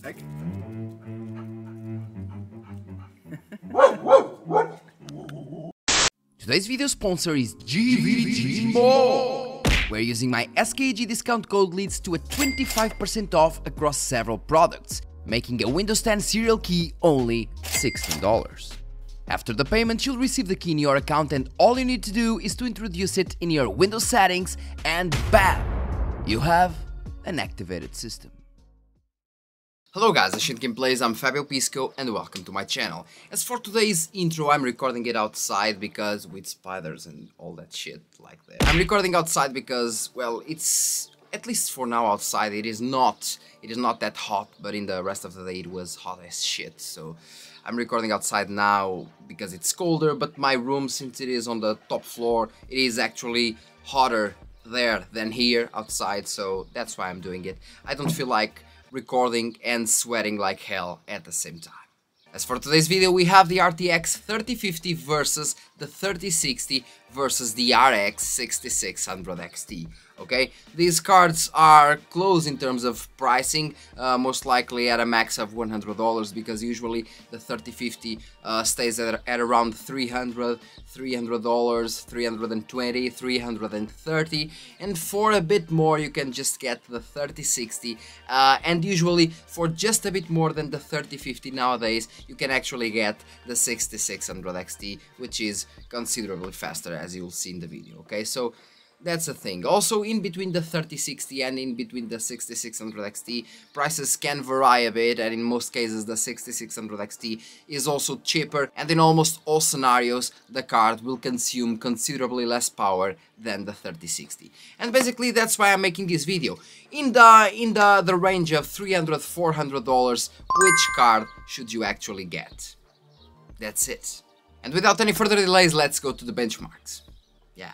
Heck. Today's video sponsor is GVG Mall, where using my SKG discount code leads to a 25% off across several products, making a Windows 10 serial key only $16. After the payment, you'll receive the key in your account, and all you need to do is to introduce it in your Windows settings, and bam! You have an activated system. Hello guys, Ancient Gameplays, I'm Fabio Pisco and welcome to my channel. As for today's intro, I'm recording it outside because with spiders and all that shit like that. I'm recording outside because, well, it's, at least for now outside, it is not that hot, but in the rest of the day it was hot as shit. So I'm recording outside now because it's colder, but my room, since it is on the top floor, it is actually hotter there than here outside, so that's why I'm doing it. I don't feel like recording and sweating like hell at the same time. As for today's video, we have the RTX 3050 versus the 3060 versus the RX 6600 XT. Okay, these cards are close in terms of pricing, most likely at a max of $100, because usually the 3050 stays at around $300, $320, $330, and for a bit more you can just get the 3060, and usually for just a bit more than the 3050 nowadays you can actually get the 6600 XT, which is considerably faster, as you'll see in the video. Okay, so that's the thing. Also, in between the 3060 and in between the 6600 XT, prices can vary a bit, and in most cases the 6600 XT is also cheaper, and in almost all scenarios the card will consume considerably less power than the 3060. And basically that's why I'm making this video. In the range of $300–400, which card should you actually get? That's it. And without any further delays, let's go to the benchmarks. Yeah.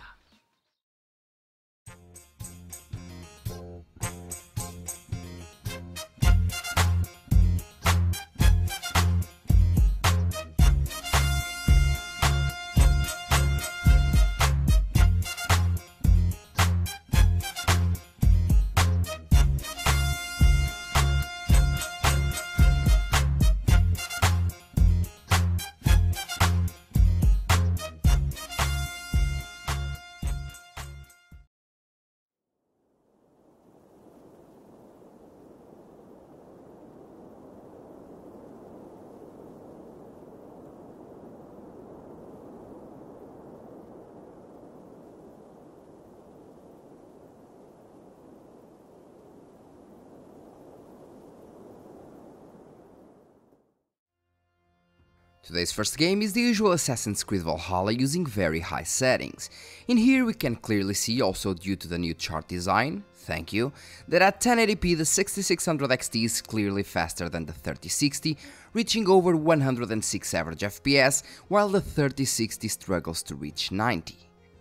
Today's first game is the usual Assassin's Creed Valhalla using very high settings. In here we can clearly see, also due to the new chart design, thank you, that at 1080p the 6600 XT is clearly faster than the 3060, reaching over 106 average FPS, while the 3060 struggles to reach 90.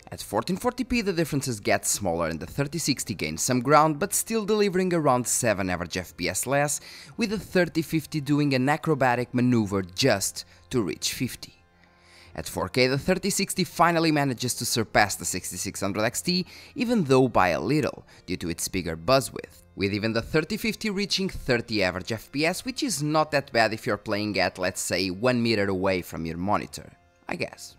At 1440p the differences get smaller and the 3060 gains some ground, but still delivering around 7 average FPS less, with the 3050 doing an acrobatic maneuver just to reach 50. At 4K the 3060 finally manages to surpass the 6600 XT, even though by a little, due to its bigger buzz width, with even the 3050 reaching 30 average FPS, which is not that bad if you're playing at, let's say, 1 meter away from your monitor, I guess.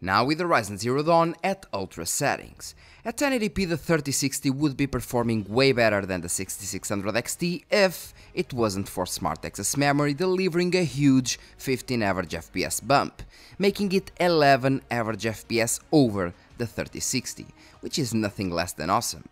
Now with the Ryzen 0 Dawn at ultra settings. At 1080p the 3060 would be performing way better than the 6600 XT if it wasn't for smart access memory delivering a huge 15 average FPS bump, making it 11 average FPS over the 3060, which is nothing less than awesome.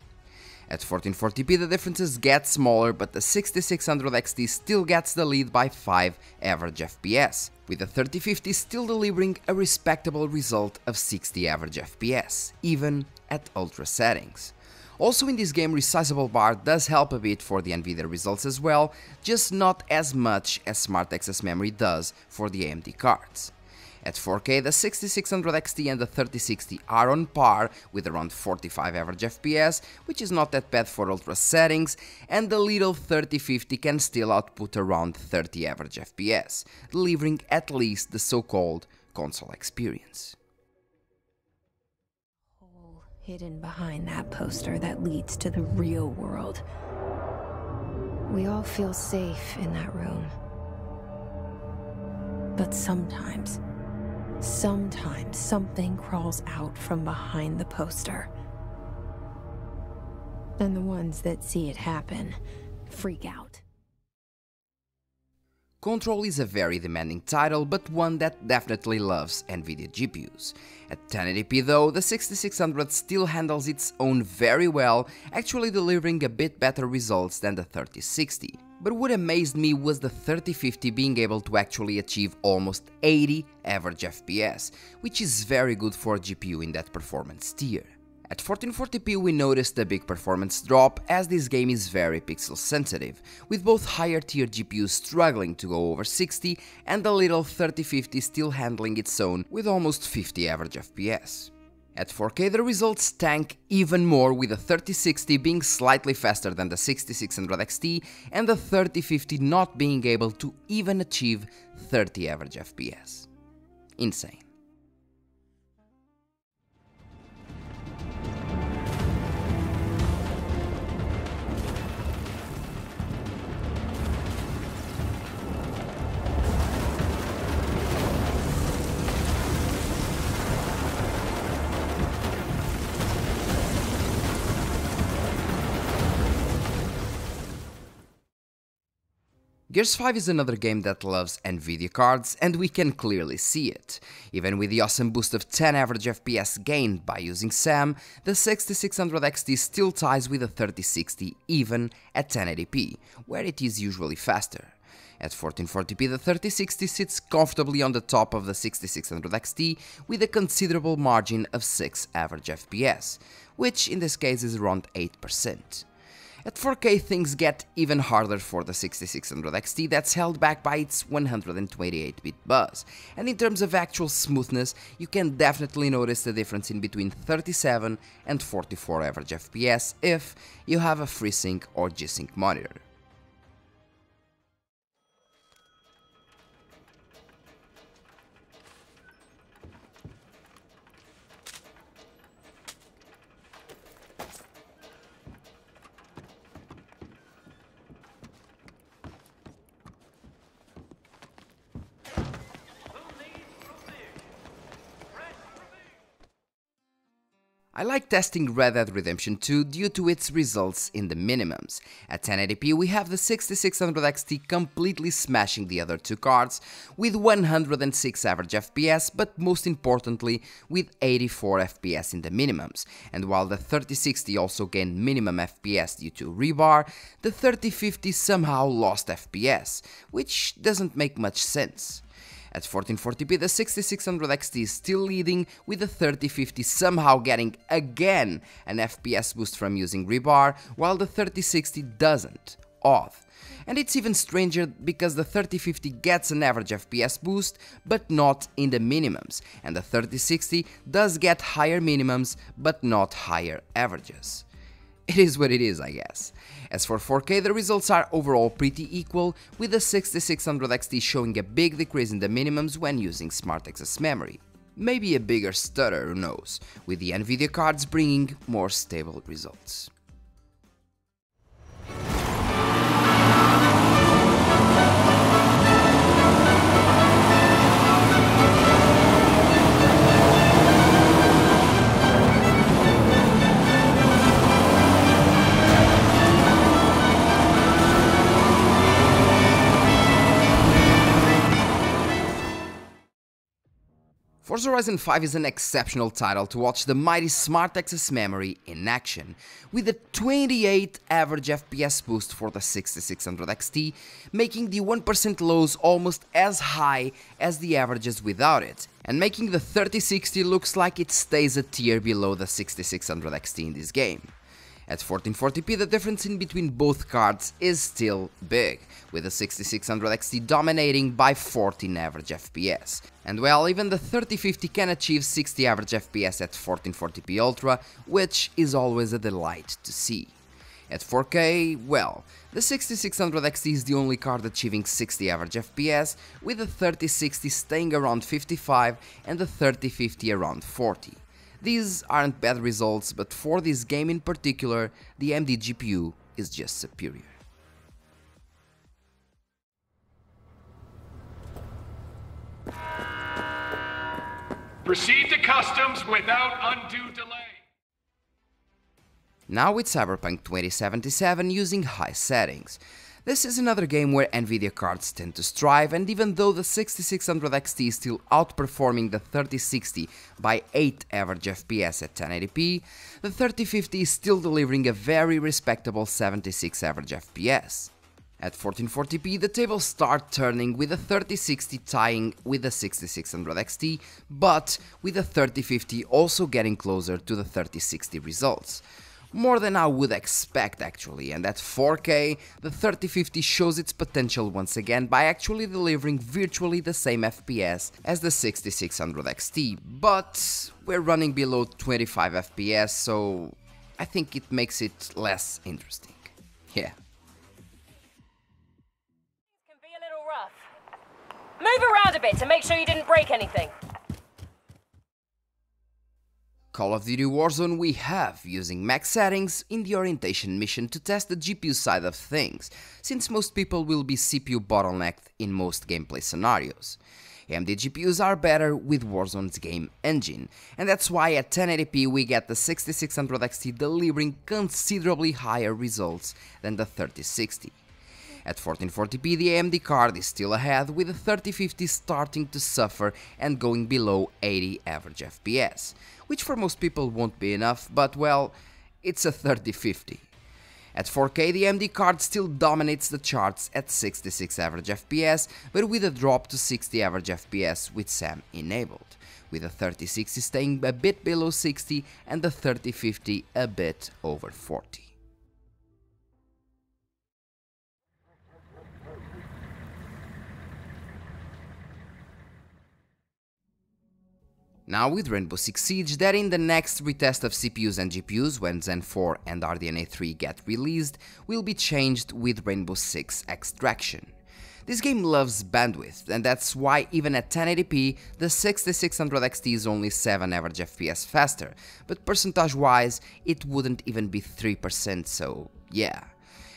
At 1440p the differences get smaller, but the 6600 XT still gets the lead by 5 average FPS, with the 3050 still delivering a respectable result of 60 average FPS, even at ultra settings. Also in this game, resizable bar does help a bit for the Nvidia results as well, just not as much as smart access memory does for the AMD cards. At 4K, the 6600 XT and the 3060 are on par with around 45 average FPS, which is not that bad for ultra settings, and the little 3050 can still output around 30 average FPS, delivering at least the so-called console experience. Hole hidden behind that poster that leads to the real world. We all feel safe in that room. But sometimes something crawls out from behind the poster. And the ones that see it happen freak out. Control is a very demanding title, but one that definitely loves NVIDIA GPUs. At 1080p though, the 6600 still handles its own very well, actually delivering a bit better results than the 3060. But what amazed me was the 3050 being able to actually achieve almost 80 average FPS, which is very good for a GPU in that performance tier. At 1440p we noticed a big performance drop as this game is very pixel sensitive, with both higher tier GPUs struggling to go over 60 and the little 3050 still handling its own with almost 50 average FPS. At 4K the results tank even more, with the 3060 being slightly faster than the 6600 XT and the 3050 not being able to even achieve 30 average FPS. Insane. Gears 5 is another game that loves NVIDIA cards, and we can clearly see it. Even with the awesome boost of 10 average FPS gained by using SAM, the 6600 XT still ties with the 3060 even at 1080p, where it is usually faster. At 1440p the 3060 sits comfortably on the top of the 6600 XT with a considerable margin of 6 average FPS, which in this case is around 8%. At 4K things get even harder for the 6600 XT that's held back by its 128-bit buzz, and in terms of actual smoothness you can definitely notice the difference in between 37 and 44 average FPS if you have a FreeSync or G-Sync monitor. I like testing Red Dead Redemption 2 due to its results in the minimums. At 1080p we have the 6600 XT completely smashing the other two cards with 106 average FPS, but most importantly with 84 FPS in the minimums, and while the 3060 also gained minimum FPS due to rebar, the 3050 somehow lost FPS, which doesn't make much sense. At 1440p the 6600 XT is still leading, with the 3050 somehow getting again an FPS boost from using rebar, while the 3060 doesn't. Odd. And it's even stranger because the 3050 gets an average FPS boost, but not in the minimums, and the 3060 does get higher minimums, but not higher averages. It is what it is, I guess. As for 4K, the results are overall pretty equal, with the 6600 XT showing a big decrease in the minimums when using smart access memory. Maybe a bigger stutter, who knows, with the NVIDIA cards bringing more stable results. Forza Horizon 5 is an exceptional title to watch the mighty smart access memory in action, with a 28 average FPS boost for the 6600 XT, making the 1% lows almost as high as the averages without it, and making the 3060 looks like it stays a tier below the 6600 XT in this game. At 1440p, the difference in between both cards is still big, with the 6600 XT dominating by 14 average FPS. And well, even the 3050 can achieve 60 average FPS at 1440p Ultra, which is always a delight to see. At 4K, well, the 6600 XT is the only card achieving 60 average FPS, with the 3060 staying around 55 and the 3050 around 40. These aren't bad results, but for this game in particular, the AMD GPU is just superior. Proceed to customs without undue delay. Now with Cyberpunk 2077 using high settings. This is another game where Nvidia cards tend to strive, and even though the 6600 XT is still outperforming the 3060 by 8 average FPS at 1080p, the 3050 is still delivering a very respectable 76 average FPS. At 1440p, the tables start turning with the 3060 tying with the 6600 XT, but with the 3050 also getting closer to the 3060 results. More than I would expect actually, and at 4K, the 3050 shows its potential once again by actually delivering virtually the same FPS as the 6600 XT, but we're running below 25 FPS, so I think it makes it less interesting. Yeah. Can be a little rough. Move around a bit to make sure you didn't break anything. Call of Duty Warzone we have using max settings in the orientation mission to test the GPU side of things, since most people will be CPU bottlenecked in most gameplay scenarios. AMD GPUs are better with Warzone's game engine, and that's why at 1080p we get the 6600 XT delivering considerably higher results than the 3060. At 1440p, the AMD card is still ahead, with the 3050 starting to suffer and going below 80 average FPS, which for most people won't be enough, but well, it's a 3050. At 4K, the AMD card still dominates the charts at 66 average FPS, but with a drop to 60 average FPS with SAM enabled, with the 3060 staying a bit below 60 and the 3050 a bit over 40. Now with Rainbow Six Siege, that in the next retest of CPUs and GPUs when Zen 4 and RDNA 3 get released, will be changed with Rainbow Six Extraction. This game loves bandwidth, and that's why even at 1080p, the 6600 XT is only 7 average FPS faster, but percentage-wise, it wouldn't even be 3%, so yeah.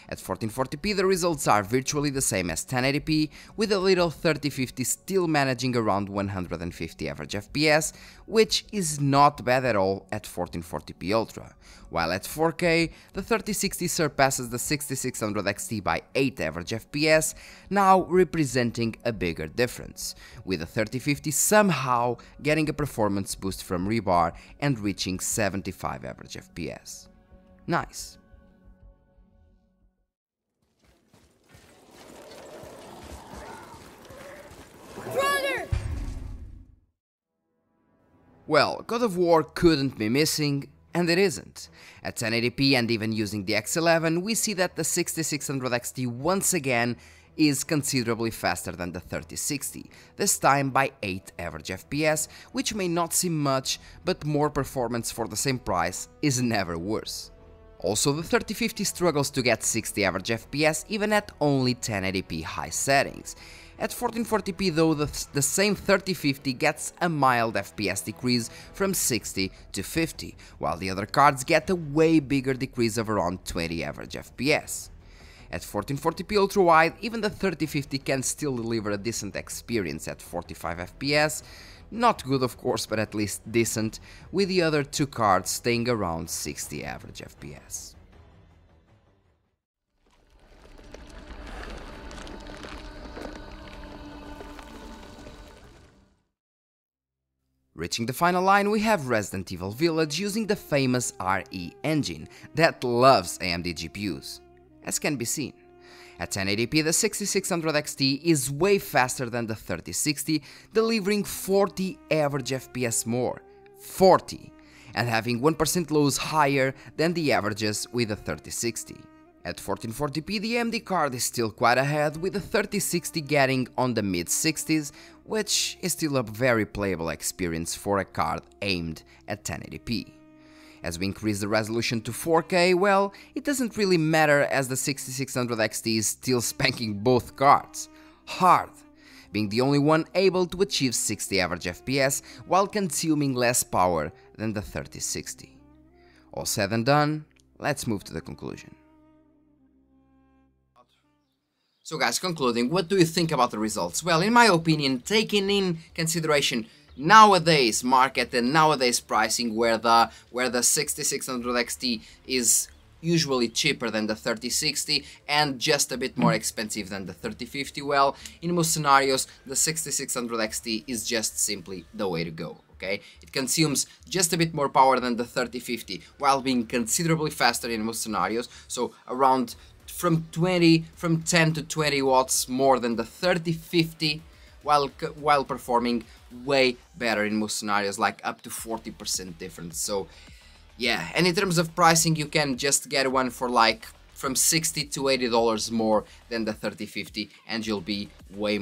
At 1440p, the results are virtually the same as 1080p, with a little 3050 still managing around 150 average FPS, which is not bad at all at 1440p Ultra, while at 4K, the 3060 surpasses the 6600 XT by 8 average FPS, now representing a bigger difference, with the 3050 somehow getting a performance boost from rebar and reaching 75 average FPS. Nice. Brother! Well, God of War couldn't be missing, and it isn't. At 1080p and even using the X11, we see that the 6600 XT once again is considerably faster than the 3060, this time by 8 average FPS, which may not seem much, but more performance for the same price is never worse. Also, the 3050 struggles to get 60 average FPS even at only 1080p high settings. At 1440p though, the same 3050 gets a mild FPS decrease from 60 to 50, while the other cards get a way bigger decrease of around 20 average FPS. At 1440p ultra-wide, even the 3050 can still deliver a decent experience at 45 FPS, not good of course, but at least decent, with the other two cards staying around 60 average FPS. Reaching the final line, we have Resident Evil Village using the famous RE engine that loves AMD GPUs, as can be seen. At 1080p, the 6600 XT is way faster than the 3060, delivering 40 average FPS more. 40! and having 1% lows higher than the averages with the 3060. At 1440p, the AMD card is still quite ahead, with the 3060 getting on the mid-60s, which is still a very playable experience for a card aimed at 1080p. As we increase the resolution to 4K, well, it doesn't really matter as the 6600 XT is still spanking both cards hard, being the only one able to achieve 60 average FPS while consuming less power than the 3060. All said and done, let's move to the conclusion. So guys, concluding, what do you think about the results? Well, in my opinion, taking in consideration nowadays market and nowadays pricing, where the 6600 XT is usually cheaper than the 3060 and just a bit more expensive than the 3050, well, in most scenarios the 6600 XT is just simply the way to go. Okay, it consumes just a bit more power than the 3050 while being considerably faster in most scenarios, so around from 10 to 20 watts more than the 3050, while performing way better in most scenarios, like up to 40% difference. So yeah, and in terms of pricing, you can just get one for like from $60 to $80 more than the 3050, and you'll be way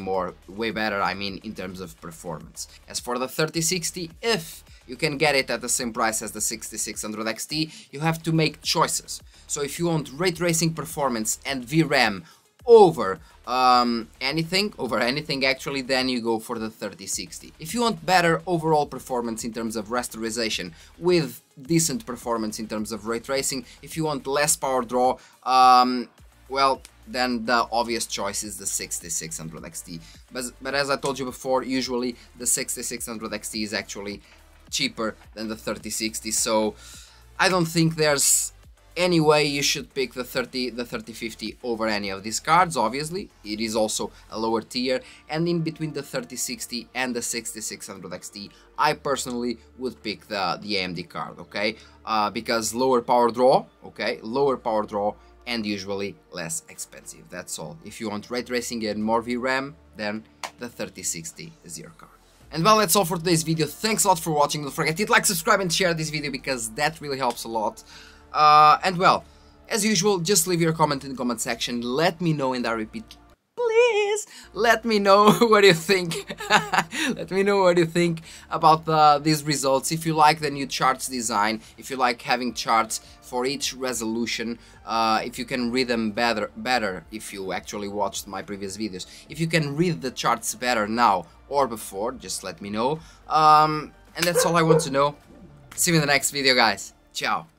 better, I mean, in terms of performance. As for the 3060, if you can get it at the same price as the 6600 XT, you have to make choices. So if you want ray tracing performance and VRAM over anything actually, then you go for the 3060. If you want better overall performance in terms of rasterization with decent performance in terms of ray tracing, if you want less power draw, well, then the obvious choice is the 6600 XT. But as I told you before, usually the 6600 XT is actually cheaper than the 3060, so I don't think there's any way you should pick the 3050 over any of these cards. Obviously, it is also a lower tier, and in between the 3060 and the 6600 XT, I personally would pick the AMD card, okay? Because lower power draw, okay? Lower power draw and usually less expensive, that's all. If you want ray tracing and more VRAM, then the 3060 is your card. And well, that's all for today's video. Thanks a lot for watching. Don't forget to hit like, subscribe and share this video, because that really helps a lot. And well, as usual, just leave your comment in the comment section. Let me know, and I repeat, please let me know what you think. Let me know what you think about these results. If you like the new charts design, if you like having charts for each resolution, if you can read them better if you actually watched my previous videos. If you can read the charts better now or before, just let me know. And that's all I want to know. See you in the next video, guys. Ciao.